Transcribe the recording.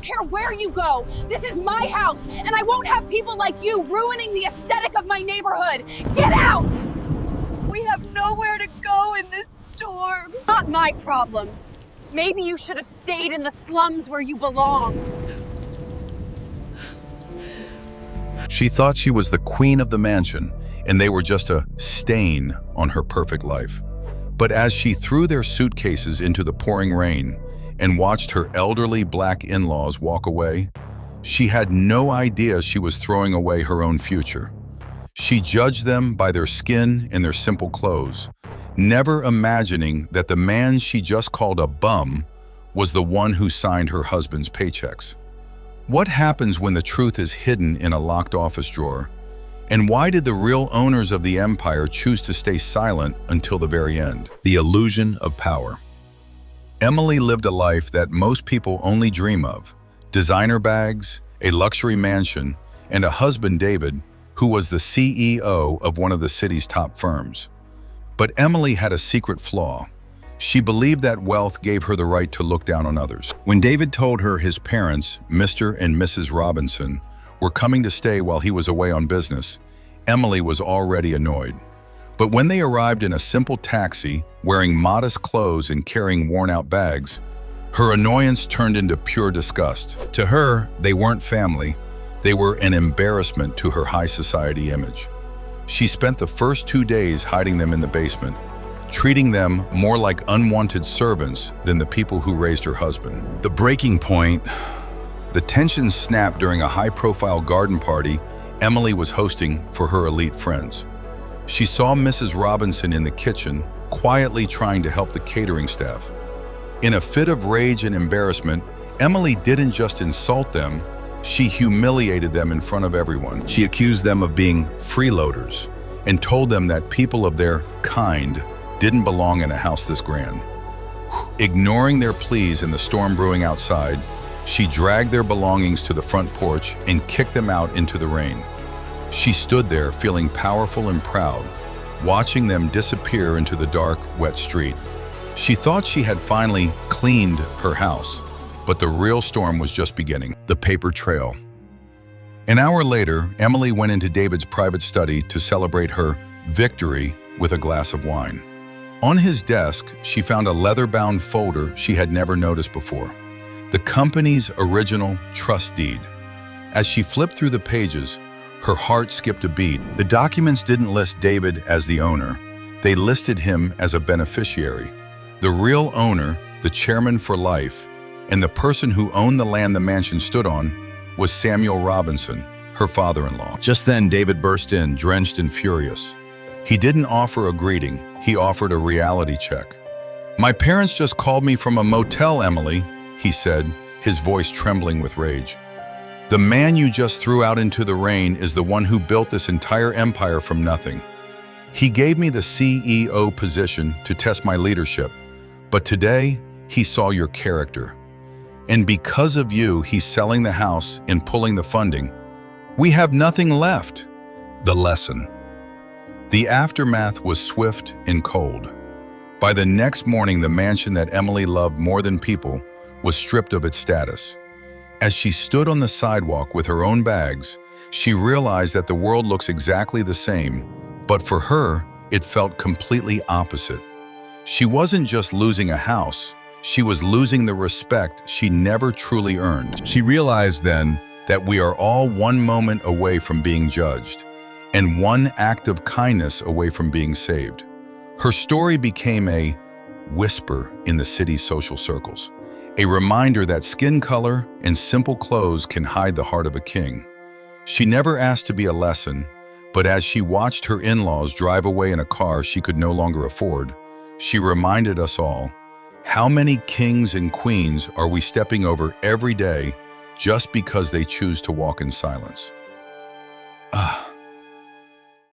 don't care where you go. This is my house, and I won't have people like you ruining the aesthetic of my neighborhood. Get out! We have nowhere to go in this storm. Not my problem. Maybe you should have stayed in the slums where you belong. She thought she was the queen of the mansion, and they were just a stain on her perfect life. But as she threw their suitcases into the pouring rain and watched her elderly black in-laws walk away, she had no idea she was throwing away her own future. She judged them by their skin and their simple clothes, never imagining that the man she just called a bum was the one who signed her husband's paychecks. What happens when the truth is hidden in a locked office drawer? And why did the real owners of the empire choose to stay silent until the very end? The illusion of power. Emily lived a life that most people only dream of: designer bags, a luxury mansion, and a husband, David, who was the CEO of one of the city's top firms. But Emily had a secret flaw. She believed that wealth gave her the right to look down on others. When David told her his parents, Mr. and Mrs. Robinson, were coming to stay while he was away on business, Emily was already annoyed. But when they arrived in a simple taxi, wearing modest clothes and carrying worn-out bags, her annoyance turned into pure disgust. To her, they weren't family. They were an embarrassment to her high society image. She spent the first 2 days hiding them in the basement, treating them more like unwanted servants than the people who raised her husband. The breaking point: the tension snapped during a high-profile garden party Emily was hosting for her elite friends. She saw Mrs. Robinson in the kitchen, quietly trying to help the catering staff. In a fit of rage and embarrassment, Emily didn't just insult them, she humiliated them in front of everyone. She accused them of being freeloaders and told them that people of their kind didn't belong in a house this grand. Ignoring their pleas and the storm brewing outside, she dragged their belongings to the front porch and kicked them out into the rain. She stood there feeling powerful and proud, watching them disappear into the dark, wet street. She thought she had finally cleaned her house, but the real storm was just beginning. The paper trail. An hour later, Emily went into David's private study to celebrate her victory with a glass of wine. On his desk, she found a leather-bound folder she had never noticed before: the company's original trust deed. As she flipped through the pages, her heart skipped a beat. The documents didn't list David as the owner. They listed him as a beneficiary. The real owner, the chairman for life, and the person who owned the land the mansion stood on, was Samuel Robinson, her father-in-law. Just then, David burst in, drenched and furious. He didn't offer a greeting, he offered a reality check. "My parents just called me from a motel, Emily," he said, his voice trembling with rage. "The man you just threw out into the rain is the one who built this entire empire from nothing. He gave me the CEO position to test my leadership, but today he saw your character. And because of you, he's selling the house and pulling the funding. We have nothing left." The lesson. The aftermath was swift and cold. By the next morning, the mansion that Emily loved more than people was stripped of its status. As she stood on the sidewalk with her own bags, she realized that the world looks exactly the same, but for her, it felt completely opposite. She wasn't just losing a house, she was losing the respect she never truly earned. She realized then that we are all one moment away from being judged, and one act of kindness away from being saved. Her story became a whisper in the city's social circles, a reminder that skin color and simple clothes can hide the heart of a king. She never asked to be a lesson, but as she watched her in-laws drive away in a car she could no longer afford, she reminded us all, how many kings and queens are we stepping over every day just because they choose to walk in silence?